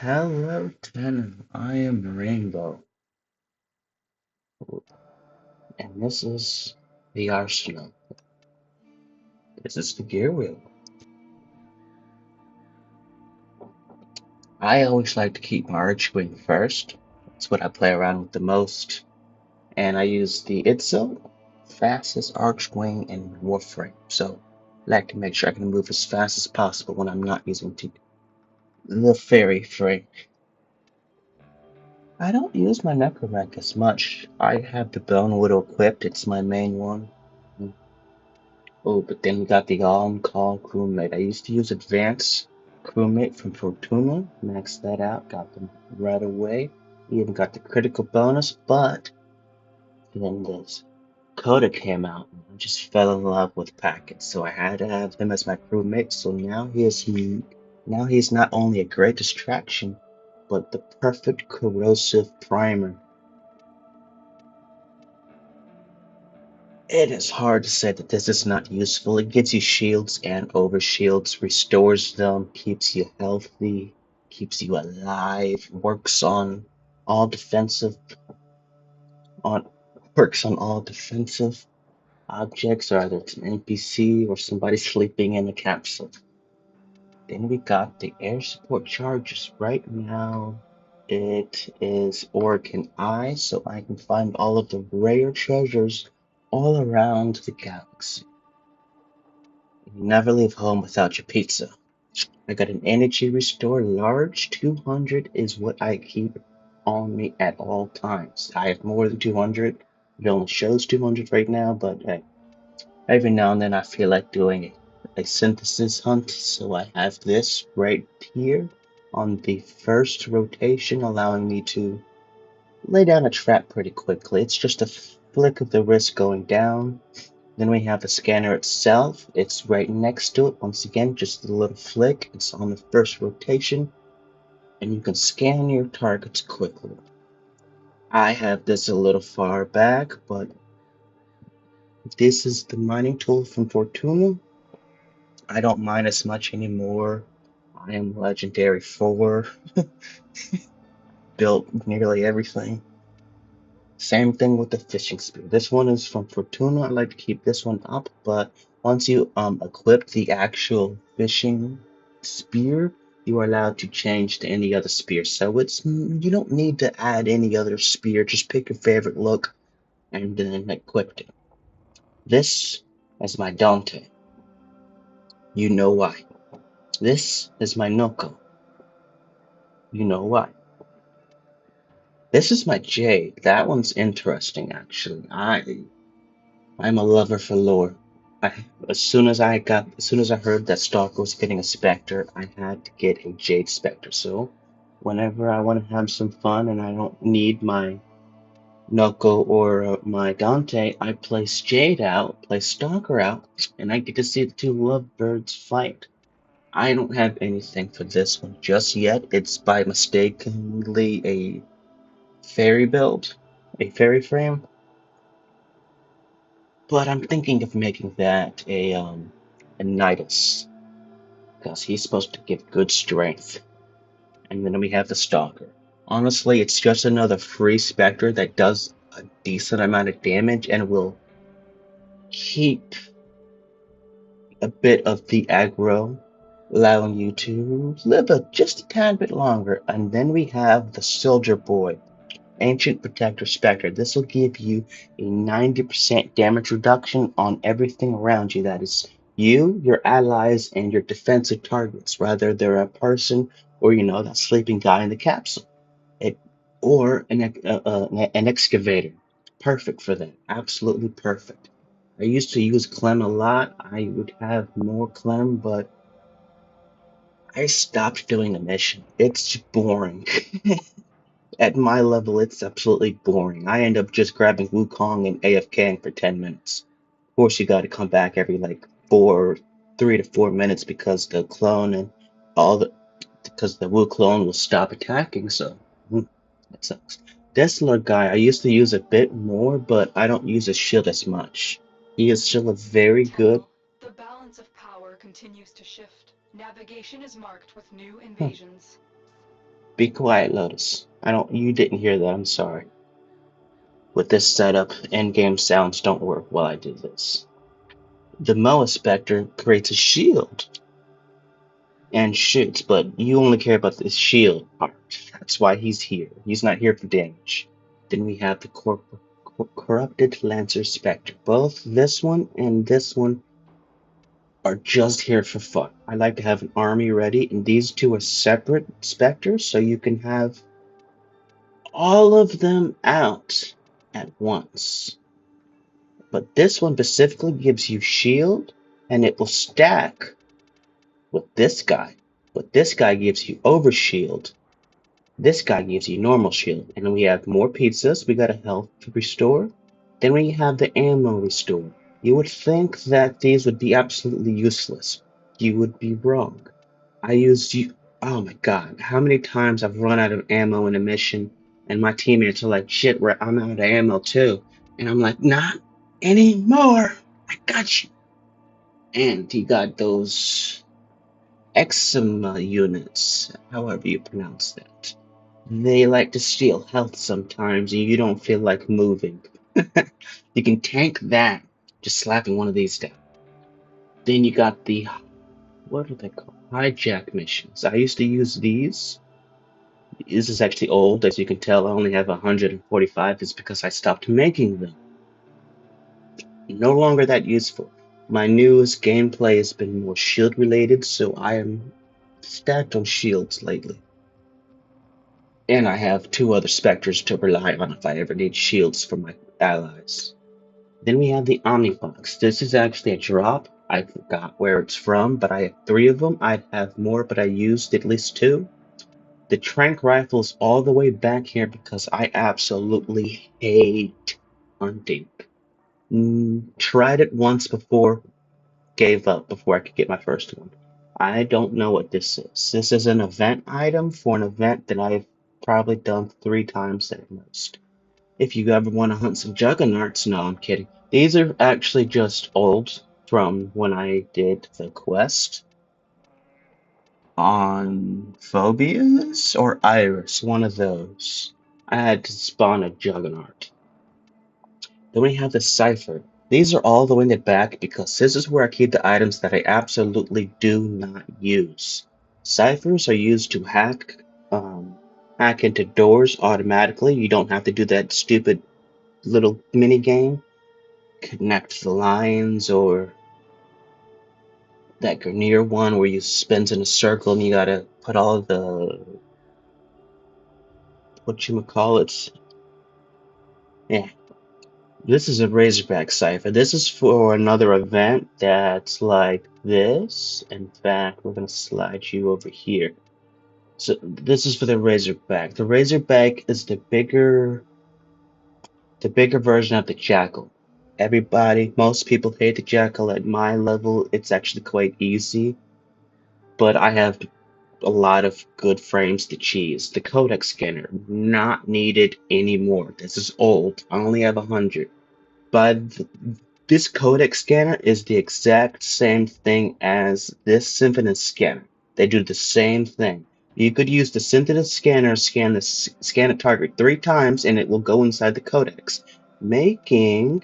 Hello, Tenant. I am Rainbow, and this is the arsenal. This is the gear wheel. I always like to keep my archwing first. That's what I play around with the most, and I use the Itzel fastest archwing in Warframe. So I like to make sure I can move as fast as possible when I'm not using the fairy frame. I don't use my Necromech as much. I have the Bone Widow equipped. It's my main one. Oh, but then we got the on-call crewmate. I used to use advanced crewmate from Fortuna. Maxed that out, got them right away. Even got the critical bonus, but then this Coda came out and I just fell in love with Packet. So I had to have him as my crewmate. So now he's not only a great distraction, but the perfect corrosive primer. It is hard to say that this is not useful. It gives you shields and overshields, restores them, keeps you healthy, keeps you alive, all defensive on works on all defensive objects, or either it's an NPC or somebody sleeping in a capsule. Then we got the air support charges. Right now it is Oregon Eye, so I can find all of the rare treasures all around the galaxy. You never leave home without your pizza. I got an energy restore large. 200 is what I keep on me at all times. I have more than 200. It only shows 200 right now, but hey, every now and then I feel like doing a synthesis hunt. So I have this right here on the first rotation, allowing me to lay down a trap pretty quickly. It's just a flick of the wrist going down. Then we have the scanner itself. It's right next to it. Once again, just a little flick. It's on the first rotation, and you can scan your targets quickly. I have this a little far back, but this is the mining tool from Fortuna. I don't mine as much anymore. I am Legendary 4, built nearly everything. Same thing with the fishing spear. This one is from Fortuna. I like to keep this one up, but once you equip the actual fishing spear, you are allowed to change to any other spear. So you don't need to add any other spear. Just pick your favorite look and then equip it. This is my Dante. You know why. This is my Noko. You know why. This is my Jade. That one's interesting, actually. I'm a lover for lore. As soon as I heard that Stalker was getting a Spectre, I had to get a Jade Spectre. So, whenever I want to have some fun and I don't need my Noko or my Dante, I place Jade out, place Stalker out, and I get to see the two lovebirds fight. I don't have anything for this one just yet. It's by mistakenly a fairy build, a fairy frame. But I'm thinking of making that a Nidus, because he's supposed to give good strength. And then we have the Stalker. Honestly, it's just another free Spectre that does a decent amount of damage and will keep a bit of the aggro, allowing you to live just a tad bit longer. And then we have the Soldier Boy, Ancient Protector Spectre. This will give you a 90% damage reduction on everything around you. That is you, your allies, and your defensive targets, whether they're a person or, that sleeping guy in the capsule. It, or an excavator. Perfect for that. Absolutely perfect. I used to use Clem a lot. I would have more Clem, but I stopped doing the mission. It's boring. At my level, it's absolutely boring. I end up just grabbing Wukong and AFKing for 10 minutes. Of course, you gotta come back every like 3 to 4 minutes because all the because the Wu clone will stop attacking, so that sucks. Desolar guy, I used to use a bit more, but I don't use his shield as much. He is still a very good. Tell, the balance of power continues to shift. Navigation is marked with new Hmm. invasions. Be quiet, Lotus. I don't. You didn't hear that. I'm sorry. With this setup, in-game sounds don't work while I do this. The Moa Spectre creates a shield and shoots, but you only care about the shield part. That's why he's here. He's not here for damage. Then we have the Corrupted Lancer Spectre. Both this one and this one are just here for fun. I like to have an army ready, and these two are separate specters, so you can have all of them out at once. But this one specifically gives you shield, and it will stack with this guy. But this guy gives you overshield. This guy gives you normal shield. And then we have more pizzas. We got a health restore. Then we have the ammo restore. You would think that these would be absolutely useless. You would be wrong. I used you. Oh my god, how many times I've run out of ammo in a mission, and my teammates are like, shit, I'm out of ammo too. And I'm like, not anymore. I got you. And he got those eczema units, however you pronounce that. They like to steal health sometimes, and you don't feel like moving. You can tank that just slapping one of these down. Then you got the, what are they called? Hijack missions. I used to use these. This is actually old, as you can tell. I only have 145. It's because I stopped making them. No longer that useful. My newest gameplay has been more shield related, so I am stacked on shields lately. And I have two other specters to rely on if I ever need shields for my allies. Then we have the Omnibox. This is actually a drop. I forgot where it's from, but I have three of them. I have more, but I used at least two. The trank rifle's all the way back here because I absolutely hate hunting. Tried it once before, gave up before I could get my first one. I don't know what this is. This is an event item for an event that I've probably done 3 times at most. If you ever want to hunt some juggernauts, no, I'm kidding. These are actually just old from when I did the quest on Phobias or Iris, one of those. I had to spawn a juggernaut. Then we have the cipher. These are all the way in the back because this is where I keep the items that I absolutely do not use. Ciphers are used to hack into doors automatically. You don't have to do that stupid little mini game. Connect the lines or that Grenier one where you spins in a circle and you gotta put all the whatchamacallits. Yeah. This is a Razorback cipher. This is for another event that's like this. In fact, we're gonna slide you over here. So this is for the Razorback. The Razorback is the bigger version of the Jackal. Most people hate the Jackal. At my level, it's actually quite easy, but I have a lot of good frames to cheese. The codec scanner, not needed anymore. This is old. I only have 100. But this codec scanner is the exact same thing as this Synthesis scanner. They do the same thing. You could use the Synthesis scanner, scan a target 3 times, and it will go inside the codecs, making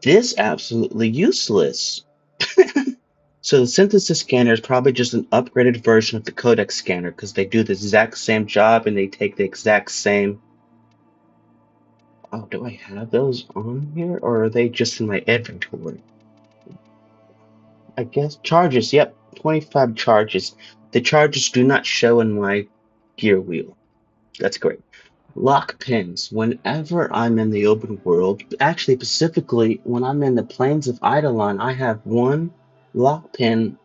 this absolutely useless. So the synthesis scanner is probably just an upgraded version of the codec scanner because they do the exact same job and they take the exact same. Oh, do I have those on here or are they just in my inventory? I guess charges. Yep, 25 charges. The charges do not show in my gear wheel. That's great. Lock pins. Whenever I'm in the open world, actually specifically when I'm in the plains of Eidolon, I have one lock pin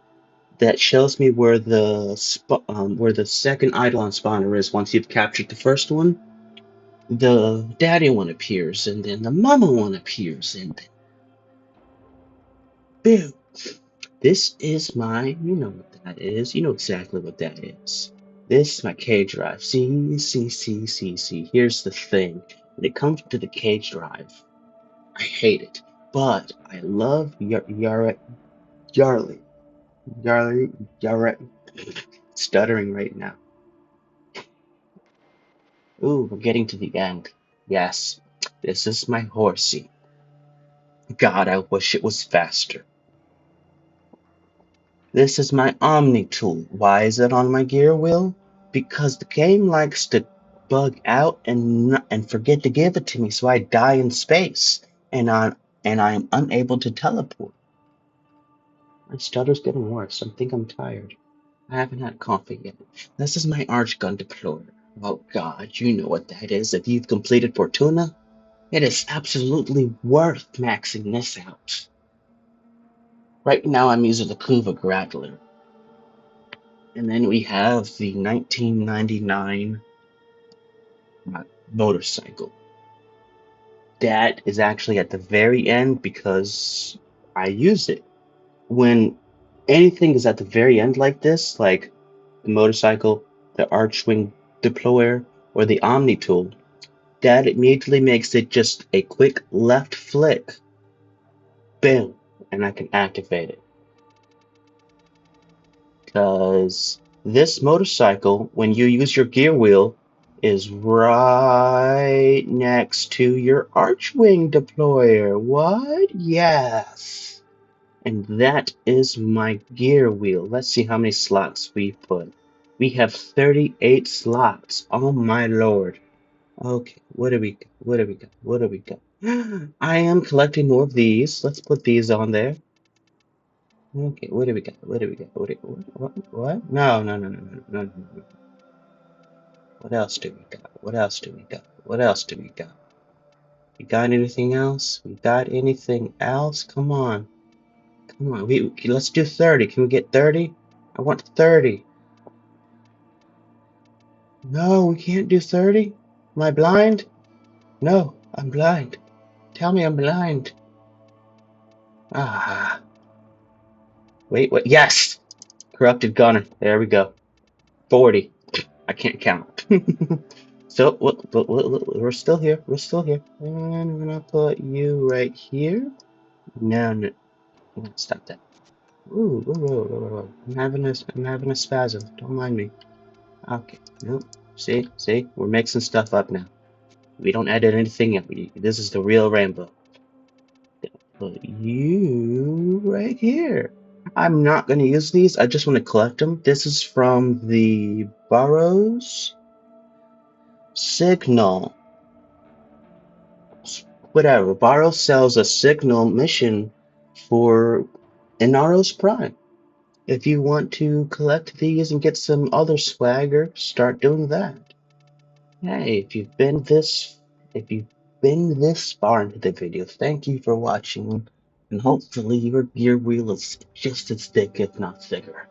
that shows me where the second Eidolon spawner is once you've captured the first one. The daddy one appears, and then the mama one appears, and then boom. This is you know what that is. You know exactly what that is. This is my K drive. See. Here's the thing. When it comes to the K drive, I hate it. But I love Yarly. Yarly. Stuttering right now. Ooh, we're getting to the end. Yes, this is my horsey. God, I wish it was faster. This is my Omni tool. Why is it on my gear wheel? Because the game likes to bug out and forget to give it to me, so I die in space, and I am unable to teleport. My stutter's getting worse. I think I'm tired. I haven't had coffee yet. This is my arch gun deployer. Oh God, you know what that is. If you've completed Fortuna, it is absolutely worth maxing this out. Right now I'm using the Kuva Grappler. And then we have the 1999 motorcycle. That is actually at the very end because I use it. When anything is at the very end like this, like the motorcycle, the Archwing deployer, or the Omni tool, that immediately makes it just a quick left flick, boom, and I can activate it. Because this motorcycle, when you use your gear wheel, is right next to your Archwing deployer. What? Yes. And that is my gear wheel. Let's see how many slots we put. We have 38 slots. Oh my lord. Okay, what do we got? What do we got? What do we got? I am collecting more of these. Let's put these on there. Okay, what do we got? What do we got? What? No, no, no, no, no, no, no, no. What else do we got? What else do we got? What else do we got? We got anything else? We got anything else? Come on. Come on. Let's do 30. Can we get 30? I want 30. No, we can't do 30. Am I blind? No, I'm blind. Tell me I'm blind. Ah. Wait, wait. Yes! Corrupted Gunner. There we go. 40. I can't count. So, we're still here. We're still here. And I'm gonna put you right here. No, no. No, stop that. Ooh. I'm having a spasm. Don't mind me. Okay. Nope. See? We're mixing stuff up now. We don't edit anything in. This is the real rainbow. Put you right here. I'm not going to use these. I just want to collect them. This is from the Burrows Signal. Whatever. Burrows sells a Signal mission for Inaros Prime. If you want to collect these and get some other swagger, start doing that. Hey, if you've been this far into the video, thank you for watching, and hopefully your gear wheel is just as thick, if not thicker.